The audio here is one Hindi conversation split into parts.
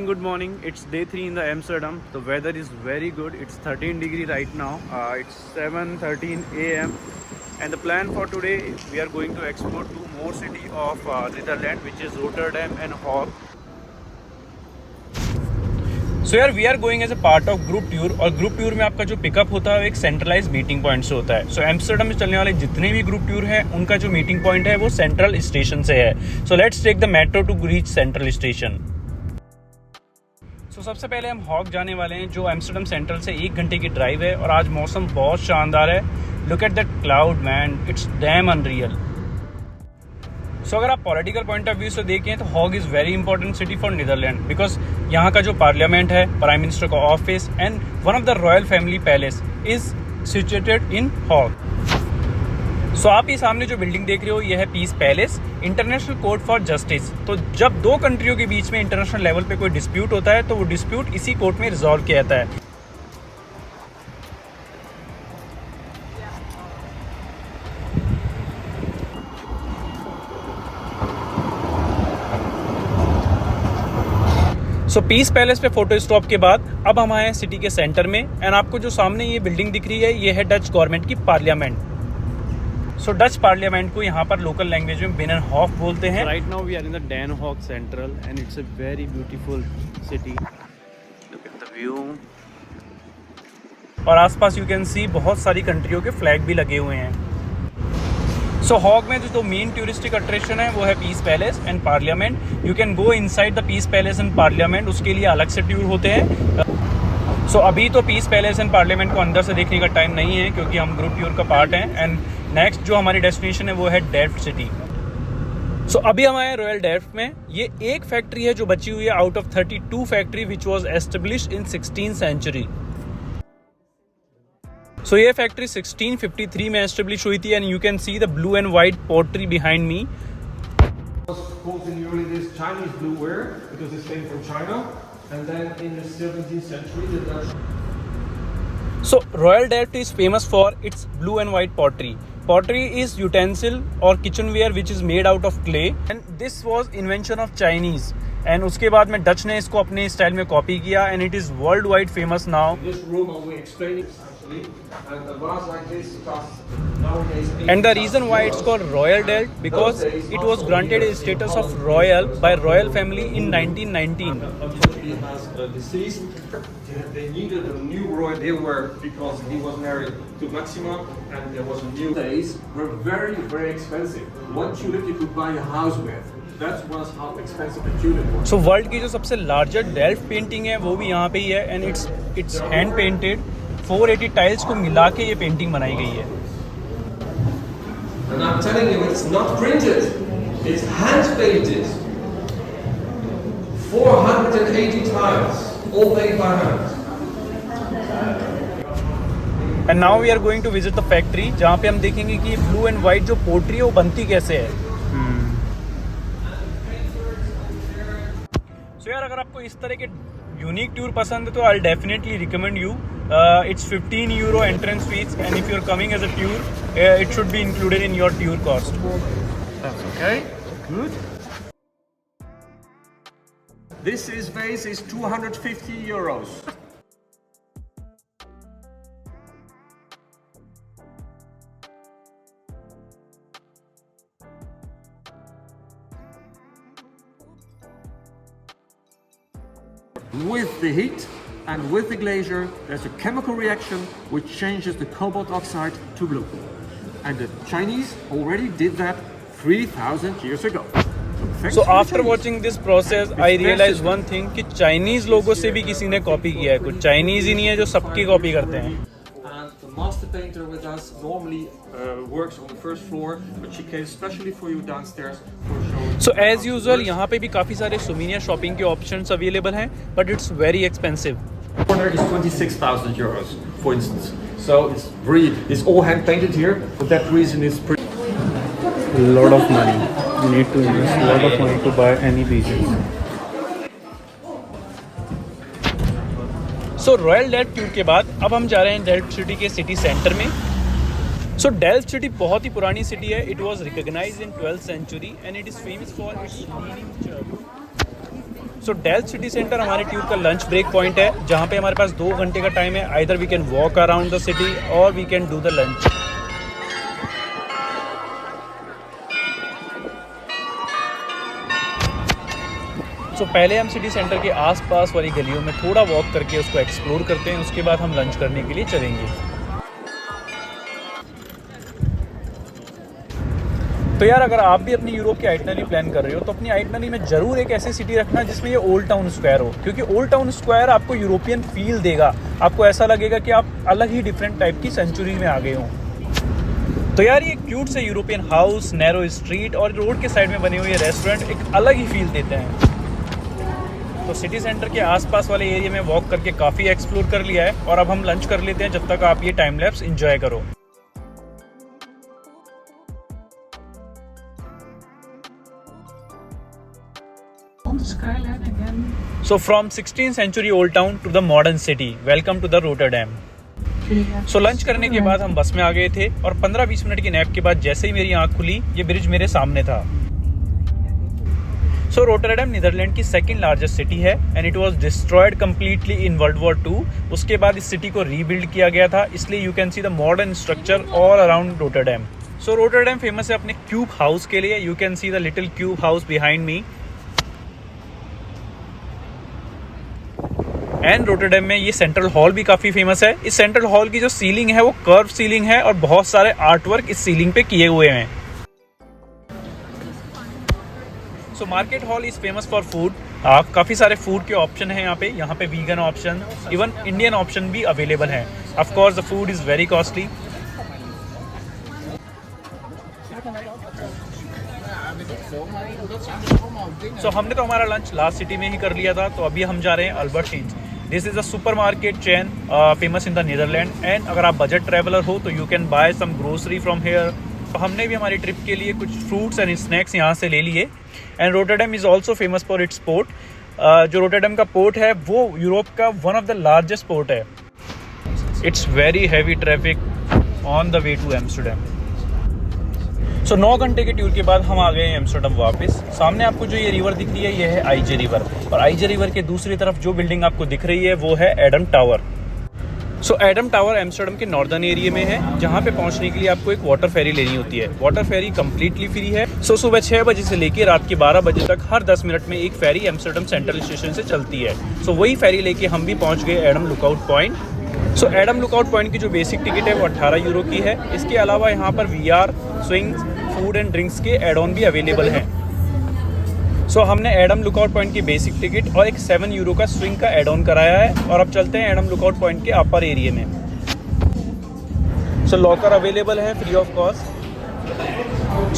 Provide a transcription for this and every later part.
Good morning. It's day 3 in the Amsterdam. The weather is very good. It's 13 degree right now. It's 7:13 a.m. and the plan for today is we are going to explore 2 more city of Netherlands, which is Rotterdam and Hague. So यार we are going as a part of group tour और group tour में आपका जो पिकअप होता है वो एक सेंट्रलाइज मीटिंग पॉइंट से होता है. सो एम्स्टर्डम में चलने वाले जितने भी ग्रुप टूर हैं उनका जो मीटिंग पॉइंट है वो सेंट्रल स्टेशन से है. So let's take the metro to reach central station. सबसे पहले हम हॉग जाने वाले हैं जो एम्स्टर्डम सेंट्रल से 1 घंटे की ड्राइव है और आज मौसम बहुत शानदार है. Look at that cloud man, it's damn unreal. So अगर आप पॉलिटिकल पॉइंट ऑफ व्यू से देखें तो Hague is very important city for Netherlands because यहाँ का जो पार्लियामेंट है, प्राइम मिनिस्टर का office and one of the royal family palace is situated in Hague. So आप ये सामने जो बिल्डिंग देख रहे हो ये है piece palace, international court for justice. तो जब 2 कंट्रियों के बीच में इंटरनेशनल लेवल पे कोई डिस्प्यूट होता है तो वो डिस्प्यूट इसी कोर्ट में रिजॉल्व किया जाता है. सो पीस पैलेस पे फोटो स्टॉप के बाद अब हम आए हैं सिटी के सेंटर में एंड आपको जो सामने ये बिल्डिंग दिख रही है ये है डच गवर्नमेंट की पार्लियामेंट. सो डच पार्लियामेंट को यहाँ पर लोकल लैंग्वेज में बिननहॉफ बोलते हैं. Right now we are in the Den Haag central and it's a very beautiful city. Look at the view. और आसपास यू कैन सी बहुत सारी कंट्रियों के फ्लैग भी लगे हुए हैं. सो हॉग में जो मेन टूरिस्टिक अट्रैक्शन है वो है piece palace and parliament. You can go inside the piece palace and parliament, उसके लिए अलग से टूर होते हैं. सो अभी तो पीस पैलेस एंड पार्लियामेंट को अंदर से देखने का टाइम नहीं है क्योंकि हम ग्रुप टूर का पार्ट हैं. एंड नेक्स्ट जो हमारी डेस्टिनेशन है वो है डेल्फ्ट सिटी. सो अभी हम आए रॉयल डेल्फ्ट में. ये एक फैक्ट्री है जो बची हुई है out of 32 factory which was established in 16th century. So ये फैक्ट्री 1653 में एस्टेब्लिश हुई थी and you can see the blue and white pottery behind me. Chinese blueware because it came from China, and then in the 17th century the Dutch. So Royal Delft is famous for its blue and white pottery. Pottery is utensil or kitchenware which is made out of clay, and this was invention of Chinese. And उसके बाद में डच ने इसको अपने स्टाइल में कॉपी किया and it is worldwide famous now. This room I'll be explaining actually, and a vase like this costs nowadays. And the reason why it's called Royal Delft because it was granted a status of royal by royal family in 1919. He has deceased. They needed a new royal. They were because he was married to Maxima, and there was a new. Days were very expensive. Once you lived, you could buy a house with. That was how expensive the tulip was. So world की जो सबसे लार्जेस्ट डेल्फ्ट पेंटिंग है वो भी यहाँ पे ही है and it's hand painted. 480 tiles को मिला के ये पेंटिंग बनाई गई है. And I'm telling you, it's not printed. It's hand painted. 480 tiles, all made by hand. And now we are going to visit the factory जहाँ पे हम देखेंगे कि ब्लू एंड व्हाइट जो पोट्री है वो बनती कैसे है. सो यार अगर आपको इस तरह के यूनिक टूर पसंद है तो I definitely recommend you. It's 15 euro entrance fees and if you are coming as a tour it should be included in your tour cost. That's okay. Good. This vase is 250 euros. With the heat and with the glazier, there's a chemical reaction which changes the cobalt oxide to blue. And the Chinese already did that 3,000 years ago. So after watching this process, I realized one thing कि Chinese लोगों से भी किसी ने कॉपी किया है. कुछ Chinese ही नहीं है जो सबकी कॉपी करते हैं. The master painter with us normally works on the first floor, but she came specially for you downstairs for showing. So as usual, यहाँ पे भी काफ़ी सारे souvenir shopping के options available हैं, but it's very expensive. Corner is 26,000 euros, for instance. So it's all hand painted here. For that reason, it's pretty. lot of money. You need to invest a lot of money to buy any pieces. So Royal Delft tour के बाद अब हम जा रहे हैं डेल्फ्ट सिटी के सिटी सेंटर में. सो डेल्फ्ट सिटी बहुत ही पुरानी सिटी है. It was recognised in 12th century and it is famous for its leaning church. So Delft city centre हमारे टूर का लंच ब्रेक पॉइंट है, जहाँ पे हमारे पास 2 घंटे का टाइम है. Either we can walk around the city और we can do the lunch. So पहले हम सिटी सेंटर के आसपास वाली गलियों में थोड़ा वॉक करके उसको एक्सप्लोर करते हैं. उसके बाद हम लंच करने के लिए चलेंगे. तो यार, अगर आप भी अपनी यूरोप की आइटनरी प्लान कर रहे हो तो अपनी आइटनरी में ज़रूर एक ऐसी सिटी रखना जिसमें ये ओल्ड टाउन स्क्वायर हो, क्योंकि ओल्ड टाउन स्क्वायर आपको यूरोपियन फील देगा. आपको ऐसा लगेगा कि आप अलग ही डिफरेंट टाइप की सेंचुरी में आ गए हों. तो यार, ये क्यूट से यूरोपियन हाउस, नैरो स्ट्रीट और रोड के साइड में बने हुए रेस्टोरेंट एक अलग ही फील देते हैं. तो सिटी सेंटर के आसपास वाले एरिया में वॉक करके काफ़ी एक्सप्लोर कर लिया है और अब हम लंच कर लेते हैं जब तक आप ये टाइम लैप्स एंजॉय करो. So from 16th century old town to the modern city, welcome to the Rotterdam. So lunch करने के बाद हम बस में आ गए थे और 15-20 मिनट की नैप के बाद जैसे ही मेरी आंख खुली, ये ब्रिज मेरे सामने था. सो रोटरडैम नीदरलैंड की सेकंड लार्जेस्ट सिटी है and it was destroyed completely in world war 2. उसके बाद इस सिटी को रीबिल्ड किया गया था, इसलिए you can see the modern structure all around Rotterdam. So Rotterdam famous है अपने क्यूब हाउस के लिए. You can see the little cube house behind me. And Rotterdam में ये सेंट्रल हॉल भी काफ़ी फेमस है. इस सेंट्रल हॉल की जो सीलिंग है वो कर्व सीलिंग है और बहुत सारे आर्ट वर्क इस सीलिंग पे किए हुए हैं. So market hall is famous for food. काफ़ी सारे फूड के ऑप्शन हैं यहाँ पे vegan option, even Indian option भी अवेलेबल हैं. Of course the food is very costly. So हमने तो हमारा लंच लास्ट सिटी में ही कर लिया था, तो अभी हम जा रहे हैं Albert Heijns. This is a super market chain famous in the Netherlands and अगर आप बजट ट्रैवलर हो तो you can buy some grocery from here. तो हमने भी हमारी ट्रिप के लिए कुछ फ्रूट्स एंड स्नैक्स यहाँ से ले लिए. And Rotterdam is also famous for its port. जो रोटरडैम का पोर्ट है वो यूरोप का one of the largest port है. It's very heavy traffic on the way to Amsterdam. So 9 घंटे के टूर के बाद हम आ गए हैं एम्स्टर्डम वापस. सामने आपको जो ये रिवर दिख रही है ये है आईजे रिवर, और आईजे रिवर के दूसरी तरफ जो बिल्डिंग आपको दिख रही है वो है एडम टावर. सो एडम टावर एम्स्टर्डम के नॉर्दर्न एरिया में है, जहाँ पे पहुँचने के लिए आपको एक वाटर फेरी लेनी होती है. वाटर फेरी कम्प्लीटली फ्री है. सो सुबह 6 बजे से लेकर रात के 12 बजे तक हर 10 मिनट में एक फेरी एम्स्टर्डम सेंट्रल स्टेशन से चलती है. सो वही फेरी लेके हम भी पहुँच गए एडम लुकआउट पॉइंट. सो एडम लुकआउट पॉइंट की जो बेसिक टिकट है वो 18 यूरो की है. इसके अलावा यहाँ पर VR, swings, food and drinks के एड ऑन भी अवेलेबल हैं. सो हमने एडम लुकआउट पॉइंट की बेसिक टिकट और एक 7 यूरो का स्विंग का एड ऑन कराया है और अब चलते हैं एडम लुकआउट पॉइंट के अपर एरिया में. सो लॉकर अवेलेबल है free of cost.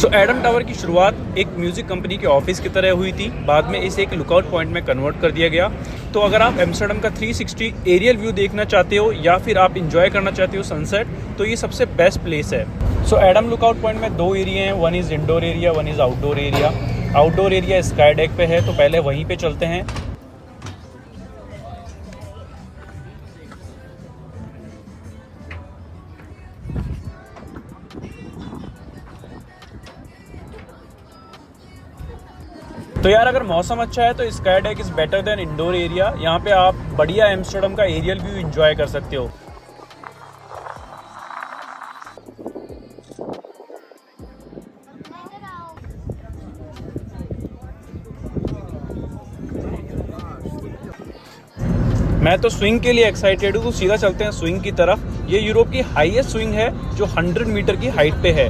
So Adam tower की शुरुआत एक म्यूज़िक कंपनी के ऑफिस की तरह हुई थी, बाद में इसे एक लुकआउट पॉइंट में कन्वर्ट कर दिया गया. तो अगर आप एम्स्टर्डम का 360 एरियल व्यू देखना चाहते हो या फिर आप इंजॉय करना चाहते हो सनसेट, तो ये सबसे बेस्ट प्लेस है. सो एडम लुकआउट पॉइंट में 2 एरिया हैं, one is indoor area, one is outdoor area. Outdoor area sky deck पे है, तो पहले वहीं पे चलते हैं. तो यार, अगर मौसम अच्छा है तो sky deck is better than indoor area. यहाँ पे आप बढ़िया एम्स्टर्डम का एरियल व्यू एंजॉय कर सकते हो. मैं तो स्विंग के लिए एक्साइटेड हूँ, तो सीधा चलते हैं स्विंग की तरफ. ये यूरोप की हाईएस्ट स्विंग है जो 100 मीटर की हाइट पे है.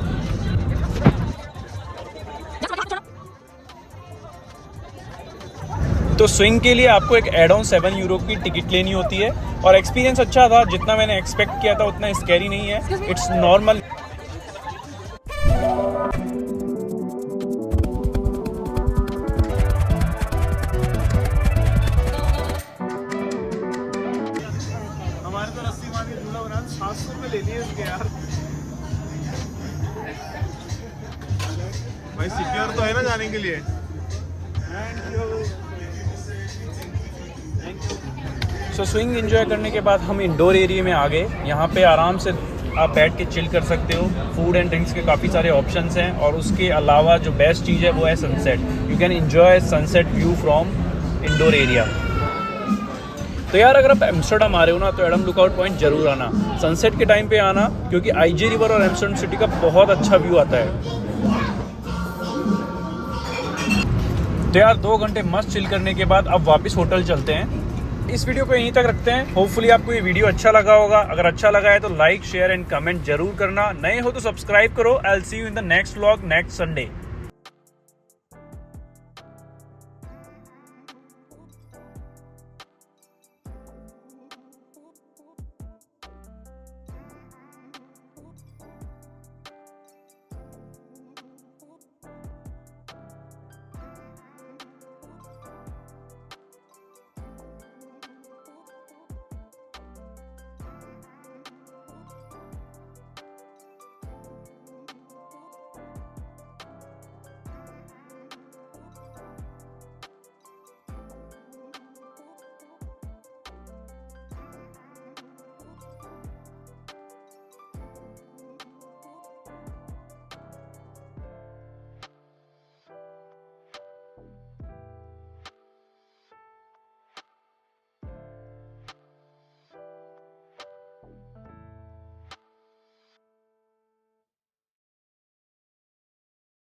तो स्विंग के लिए आपको एक एड ऑन 7 यूरो की टिकट लेनी होती है और एक्सपीरियंस अच्छा था. जितना मैंने एक्सपेक्ट किया था उतना स्कैरी नहीं है. It's normal. हमारे तो रस्सी मार के झूला बना 700 तो ले लिए उसके यार। भाई सिक्योर तो है ना जाने के लिए। सो स्विंग एंजॉय करने के बाद हम इंडोर एरिया में आ गए। यहाँ पे आराम से आप बैठ के चिल कर सकते हो। फूड एंड ड्रिंक्स के काफ़ी सारे ऑप्शंस हैं और उसके अलावा जो बेस्ट चीज़ है वो है sunset. You can enjoy sunset view from indoor area. तो यार अगर आप एम्स्टर्डम आ रहे हो ना तो एडम लुकआउट पॉइंट जरूर आना, सनसेट के टाइम पे आना, क्योंकि आईजे रिवर और एम्स्टर्डम सिटी का बहुत अच्छा व्यू आता है। तो यार 2 घंटे मस्त चिल करने के बाद अब वापस होटल चलते हैं। इस वीडियो को यहीं तक रखते हैं। होपफुली आपको ये वीडियो अच्छा लगा होगा। अगर अच्छा लगा है तो लाइक शेयर एंड कमेंट जरूर करना। नए हो तो सब्सक्राइब करो। I will see you in the next vlog next Sunday.